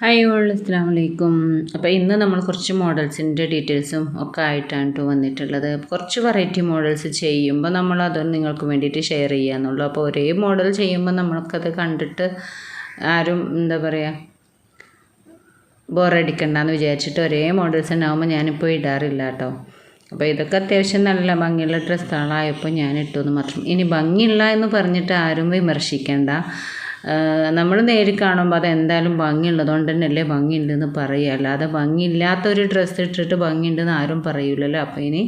Hi all അസ്സലാമു അലൈക്കും. അപ്പോൾ ഇന്ന് നമ്മൾ കുറച്ച് മോഡൽസിൻ്റെ ഡീറ്റെയിൽസും ഒക്കെ ആയിട്ടാണ് വന്നിട്ടുള്ളത്. കുറച്ച് വെറൈറ്റി മോഡൽസ് ചെയ്യുമ്പോൾ നമ്മളത് നിങ്ങൾക്ക് വേണ്ടിയിട്ട് ഷെയർ ചെയ്യാന്നുള്ളൂ. അപ്പോൾ ഒരേ മോഡൽ ചെയ്യുമ്പോൾ നമ്മൾക്കത് കണ്ടിട്ട് ആരും എന്താ പറയുക ബോറടിക്കണ്ടെന്ന് വിചാരിച്ചിട്ട് ഒരേ മോഡൽസ് ഉണ്ടാകുമ്പോൾ ഞാനിപ്പോൾ ഇടാറില്ല കേട്ടോ. അപ്പോൾ ഇതൊക്കെ അത്യാവശ്യം നല്ല ഭംഗിയുള്ള ഡ്രസ്സുകളായപ്പോൾ ഞാൻ ഇട്ടുവെന്ന് മാത്രം. ഇനി ഭംഗിയില്ല എന്ന് പറഞ്ഞിട്ട് ആരും വിമർശിക്കേണ്ട. നമ്മൾ നേരിൽ കാണുമ്പോൾ അത് എന്തായാലും ഭംഗിയുള്ളതുകൊണ്ട് തന്നെയല്ലേ ഭംഗിയുണ്ടെന്ന് പറയുക, അല്ലാതെ ഭംഗിയില്ലാത്തൊരു ഡ്രസ്സ് ഇട്ടിട്ട് ഭംഗിയുണ്ടെന്ന് ആരും പറയൂലല്ലോ. അപ്പോൾ ഇനി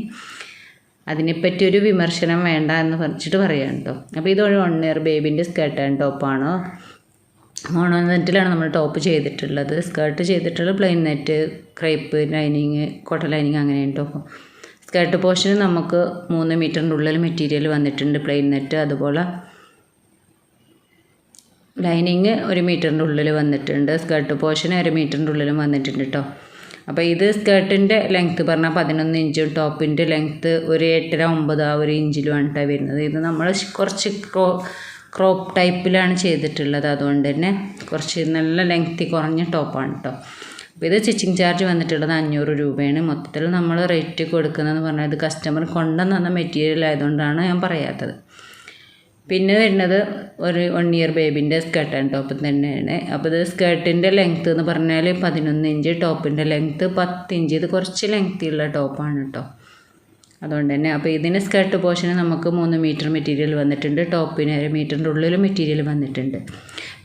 അതിനെപ്പറ്റി ഒരു വിമർശനം വേണ്ട എന്ന് പറഞ്ഞിട്ട് പറയാം കേട്ടോ. അപ്പോൾ ഇതൊരു 1 ഇയർ ബേബിൻ്റെ സ്കേർട്ട് ആൻഡ് ടോപ്പാണ്. മോണോനെറ്റിലാണ് നമ്മൾ ടോപ്പ് ചെയ്തിട്ടുള്ളത്. സ്കേർട്ട് ചെയ്തിട്ടുള്ളത് plain net, crepe lining, cotton lining അങ്ങനെയാണ് ടോപ്പ്. സ്കേർട്ട് പോർഷന് നമുക്ക് 3 മീറ്ററിൻ്റെ ഉള്ളിൽ മെറ്റീരിയൽ വന്നിട്ടുണ്ട്. പ്ലെയിൻ നെറ്റ്, അതുപോലെ ലൈനിങ് 1 മീറ്ററിൻ്റെ ഉള്ളിൽ വന്നിട്ടുണ്ട്. സ്കേർട്ട് പോർഷന് 1 മീറ്ററിൻ്റെ ഉള്ളിലും വന്നിട്ടുണ്ട് കേട്ടോ. അപ്പോൾ ഇത് സ്കേർട്ടിൻ്റെ ലെങ്ത്ത് പറഞ്ഞാൽ 11 ഇഞ്ചും ടോപ്പിൻ്റെ ലെങ്ത്ത് ഒരു 8.5-9 ആ ഒരു ഇഞ്ചിലുമാണ് കേട്ടോ വരുന്നത്. ഇത് നമ്മൾ കുറച്ച് ക്രോപ്പ് ടൈപ്പിലാണ് ചെയ്തിട്ടുള്ളത്, അതുകൊണ്ട് തന്നെ കുറച്ച് നല്ല ലെങ്ത്തി കുറഞ്ഞ ടോപ്പാണ് കേട്ടോ. അപ്പോൾ ഇത് സ്റ്റിച്ചിങ് ചാർജ് വന്നിട്ടുള്ളത് 500 രൂപയാണ്. മൊത്തത്തിൽ നമ്മൾ റേറ്റ് കൊടുക്കുന്നതെന്ന് പറഞ്ഞാൽ ഇത് കസ്റ്റമർ കൊണ്ടുവന്ന മെറ്റീരിയൽ ആയതുകൊണ്ടാണ് ഞാൻ പറയാത്തത്. പിന്നെ വരുന്നത് ഒരു 1 ഇയർ ബേബിൻ്റെ സ്കേർട്ട് ആൻഡ് ടോപ്പ് തന്നെയാണ്. അപ്പോൾ ഇത് സ്കേർട്ടിൻ്റെ ലെങ്ത്ത് എന്ന് പറഞ്ഞാൽ 11 ഇഞ്ച്, ടോപ്പിൻ്റെ ലെങ്ത്ത് 10 ഇഞ്ച്. ഇത് കുറച്ച് ലെങ്ത്തിയുള്ള ടോപ്പാണ് കേട്ടോ, അതുകൊണ്ട് തന്നെ. അപ്പോൾ ഇതിന് സ്കേർട്ട് പോർഷന് നമുക്ക് 3 മീറ്റർ മെറ്റീരിയൽ വന്നിട്ടുണ്ട്. ടോപ്പിന് 1 മീറ്ററിൻ്റെ ഉള്ളിൽ മെറ്റീരിയൽ വന്നിട്ടുണ്ട്.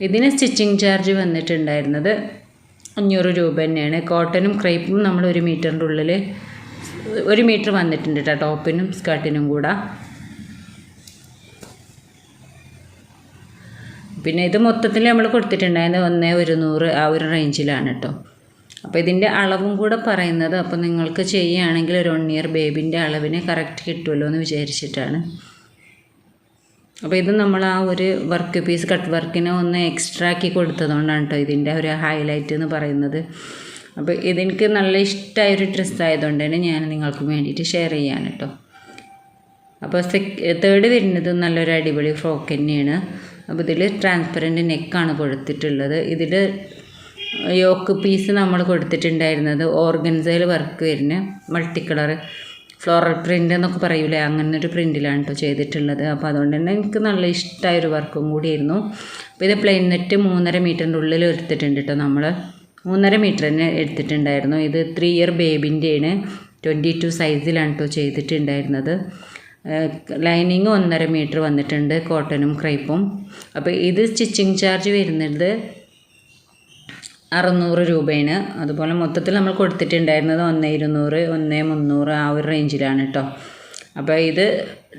ഇതിന് സ്റ്റിച്ചിങ് ചാർജ് വന്നിട്ടുണ്ടായിരുന്നത് 500 രൂപ തന്നെയാണ്. കോട്ടനും ക്രേപ്പും നമ്മൾ 1 മീറ്ററിൻ്റെ ഉള്ളിൽ 1 മീറ്റർ വന്നിട്ടുണ്ട് കേട്ടോ, ടോപ്പിനും സ്കേർട്ടിനും കൂടെ. പിന്നെ ഇത് മൊത്തത്തിൽ നമ്മൾ കൊടുത്തിട്ടുണ്ടായിരുന്നത് 1,100 ആ ഒരു റേഞ്ചിലാണ് കേട്ടോ. അപ്പോൾ ഇതിൻ്റെ അളവും കൂടെ പറയുന്നത്, അപ്പോൾ നിങ്ങൾക്ക് ചെയ്യുകയാണെങ്കിൽ ഒരു 1 ഇയർ ബേബിൻ്റെ അളവിന് കറക്റ്റ് കിട്ടുമല്ലോ എന്ന് വിചാരിച്ചിട്ടാണ്. അപ്പോൾ ഇത് നമ്മൾ ആ ഒരു വർക്ക് പീസ് കട്ട് വർക്കിനെ ഒന്ന് എക്സ്ട്രാ ആക്കി കൊടുത്തതുകൊണ്ടാണ് കേട്ടോ ഇതിൻ്റെ ഒരു ഹൈലൈറ്റ് എന്ന് പറയുന്നത്. അപ്പോൾ ഇതെനിക്ക് നല്ല ഇഷ്ടമായൊരു ഡ്രസ്സ് ആയതുകൊണ്ട് തന്നെ ഞാൻ നിങ്ങൾക്ക് വേണ്ടിയിട്ട് ഷെയർ ചെയ്യാൻ കേട്ടോ. അപ്പോൾ തേർഡ് വരുന്നത് നല്ലൊരു അടിപൊളി ഫ്രോക്ക് തന്നെയാണ്. അപ്പോൾ ഇതിൽ ട്രാൻസ്പെറൻറ്റ് നെക്കാണ് കൊടുത്തിട്ടുള്ളത്. ഇതിൽ യോക്ക് പീസ് നമ്മൾ കൊടുത്തിട്ടുണ്ടായിരുന്നത് ഓർഗൻസയിൽ വർക്ക് വരുന്ന മൾട്ടി കളർ ഫ്ലോറൽ പ്രിൻ്റ് എന്നൊക്കെ പറയൂലേ, അങ്ങനെ ഒരു പ്രിൻറ്റിലാണ് കേട്ടോ ചെയ്തിട്ടുള്ളത്. അപ്പോൾ അതുകൊണ്ട് തന്നെ എനിക്ക് നല്ല ഇഷ്ടമായൊരു വർക്കും കൂടിയായിരുന്നു. അപ്പോൾ ഇത് പ്ലെയിൻ നെറ്റ് 3.5 മീറ്ററിൻ്റെ ഉള്ളിൽ എടുത്തിട്ടുണ്ട് കേട്ടോ. നമ്മൾ 3.5 മീറ്റർ തന്നെ എടുത്തിട്ടുണ്ടായിരുന്നു. ഇത് 3 ഇയർ ബേബിൻ്റെയാണ്, 22 സൈസിലാണ് കേട്ടോ ചെയ്തിട്ടുണ്ടായിരുന്നത്. ലൈനിങ് 1.5 മീറ്റർ വന്നിട്ടുണ്ട്, കോട്ടനും ക്രൈപ്പും. അപ്പോൾ ഇത് സ്റ്റിച്ചിങ് ചാർജ് വരുന്നത് 600 രൂപയാണ്. അതുപോലെ മൊത്തത്തിൽ നമ്മൾ കൊടുത്തിട്ടുണ്ടായിരുന്നത് 1,200, 1,300 ആ ഒരു റേഞ്ചിലാണ് കേട്ടോ. അപ്പോൾ ഇത്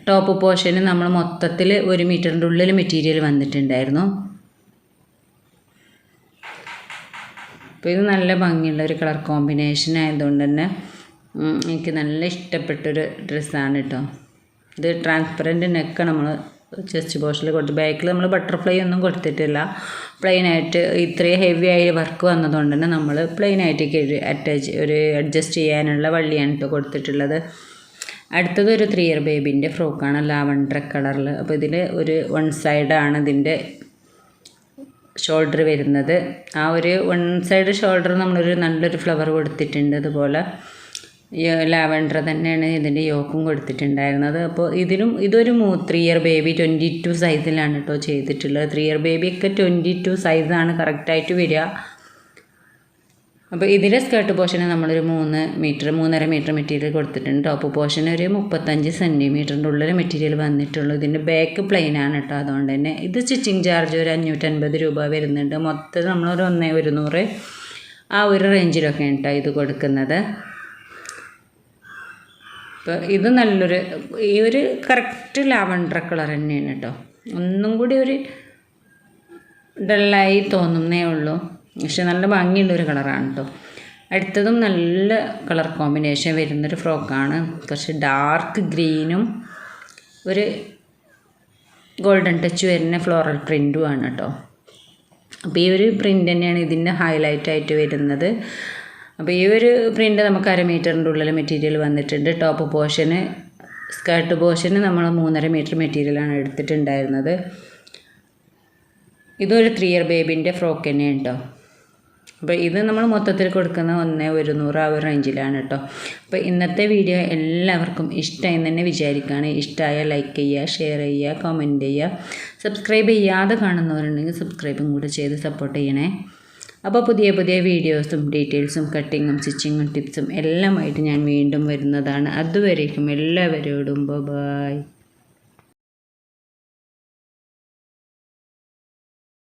ടോപ്പ് പോർഷന് നമ്മൾ മൊത്തത്തിൽ 1 മീറ്ററിൻ്റെ ഉള്ളിൽ മെറ്റീരിയൽ വന്നിട്ടുണ്ടായിരുന്നു. അപ്പോൾ ഇത് നല്ല ഭംഗിയുള്ള ഒരു കളർ കോമ്പിനേഷൻ ആയതുകൊണ്ട് തന്നെ എനിക്ക് നല്ല ഇഷ്ടപ്പെട്ടൊരു ഡ്രസ്സാണ് കേട്ടോ. ഇത് ട്രാൻസ്പെറൻറ്റ് നെക്ക് നമ്മൾ ചെസ്റ്റ് പോർഷനിൽ കൊടുത്തു. ബാക്കിൽ നമ്മൾ ബട്ടർഫ്ലൈ ഒന്നും കൊടുത്തിട്ടില്ല. പ്ലെയിനായിട്ട് ഇത്രയും ഹെവി ആയി വർക്ക് വന്നതുകൊണ്ട് തന്നെ നമ്മൾ പ്ലെയിനായിട്ടേക്ക് അഡ്ജസ്റ്റ് ചെയ്യാനുള്ള വള്ളിയാണ് ഇപ്പോൾ കൊടുത്തിട്ടുള്ളത്. അടുത്തത് ഒരു 3 ഇയർ ബേബിൻ്റെ ഫ്രോക്കാണ്, ലാവൻഡർ കളറിൽ. അപ്പോൾ ഇതിൽ ഒരു 1 സൈഡാണ് ഇതിൻ്റെ ഷോൾഡർ വരുന്നത്. ആ ഒരു 1 സൈഡ് ഷോൾഡർ നമ്മളൊരു നല്ലൊരു ഫ്ലവർ കൊടുത്തിട്ടുണ്ട്. അതുപോലെ ലാവൻഡർ തന്നെയാണ് ഇതിൻ്റെ യോക്കും കൊടുത്തിട്ടുണ്ടായിരുന്നത്. അപ്പോൾ ഇതൊരു 3 ഇയർ ബേബി 22 സൈസിലാണ് കേട്ടോ ചെയ്തിട്ടുള്ളത്. 3 ഇയർ ബേബിയൊക്കെ 22 സൈസാണ് കറക്റ്റായിട്ട് വരിക. അപ്പോൾ ഇതിലെ സ്കേർട്ട് പോർഷന് നമ്മളൊരു 3.5 മീറ്റർ മെറ്റീരിയൽ കൊടുത്തിട്ടുണ്ട്. ടോപ്പ് പോർഷന് ഒരു 35 സെൻറ്റിമീറ്ററിൻ്റെ ഉള്ളിൽ മെറ്റീരിയൽ വന്നിട്ടുള്ളൂ. ഇതിൻ്റെ ബാക്ക് പ്ലെയിനാണ് കേട്ടോ, അതുകൊണ്ട് തന്നെ ഇത് സ്റ്റിച്ചിങ് ചാർജ് ഒരു 550 രൂപ വരുന്നുണ്ട്. മൊത്തം നമ്മളൊരു 1,100 ആ ഒരു റേഞ്ചിലൊക്കെയാണ് കേട്ടോ ഇത് കൊടുക്കുന്നത്. അപ്പോൾ ഇത് നല്ലൊരു ഈ ഒരു കറക്റ്റ് ലാവൻഡർ കളർ തന്നെയാണ് കേട്ടോ. ഒന്നും കൂടി ഒരു ഡള്ളായി തോന്നുന്നേ ഉള്ളൂ, പക്ഷെ നല്ല ഭംഗിയുള്ളൊരു കളറാണ് കേട്ടോ. അടുത്തതും നല്ല കളർ കോമ്പിനേഷൻ വരുന്നൊരു ഫ്രോക്കാണ്. കുറച്ച് ഡാർക്ക് ഗ്രീനും ഒരു ഗോൾഡൻ ടച്ച് വരുന്ന ഫ്ലോറൽ പ്രിൻറ്റുമാണ് കേട്ടോ. അപ്പോൾ ഈ ഒരു പ്രിൻ്റ് തന്നെയാണ് ഇതിൻ്റെ ഹൈലൈറ്റായിട്ട് വരുന്നത്. അപ്പോൾ ഈ ഒരു പ്രിൻ്റ് നമുക്ക് 1/2 മീറ്ററിൻ്റെ ഉള്ളിൽ മെറ്റീരിയൽ വന്നിട്ടുണ്ട്. ടോപ്പ് പോർഷന് സ്കേർട്ട് പോർഷന് നമ്മൾ 3.5 മീറ്റർ മെറ്റീരിയലാണ് എടുത്തിട്ടുണ്ടായിരുന്നത്. ഇതൊരു 3 ഇയർ ബേബിൻ്റെ ഫ്രോക്ക് തന്നെയാണ് കേട്ടോ. അപ്പോൾ ഇത് നമ്മൾ മൊത്തത്തിൽ കൊടുക്കുന്ന 1,100 ആ ഒരു റേഞ്ചിലാണ് കേട്ടോ. അപ്പോൾ ഇന്നത്തെ വീഡിയോ എല്ലാവർക്കും ഇഷ്ടമായി തന്നെ വിചാരിക്കുകയാണ്. ഇഷ്ടമായ ലൈക്ക് ചെയ്യുക, ഷെയർ ചെയ്യുക, കമൻറ്റ് ചെയ്യുക. സബ്സ്ക്രൈബ് ചെയ്യാതെ കാണുന്നവരുണ്ടെങ്കിൽ സബ്സ്ക്രൈബും കൂടെ ചെയ്ത് സപ്പോർട്ട് ചെയ്യണേ. അപ്പോൾ പുതിയ പുതിയ വീഡിയോസും ഡീറ്റെയിൽസും കട്ടിങ്ങും സ്റ്റിച്ചിങ്ങും ടിപ്സും എല്ലാമായിട്ട് ഞാൻ വീണ്ടും വരുന്നതാണ്. അതുവരേക്കും എല്ലാവരോടും ബൈ.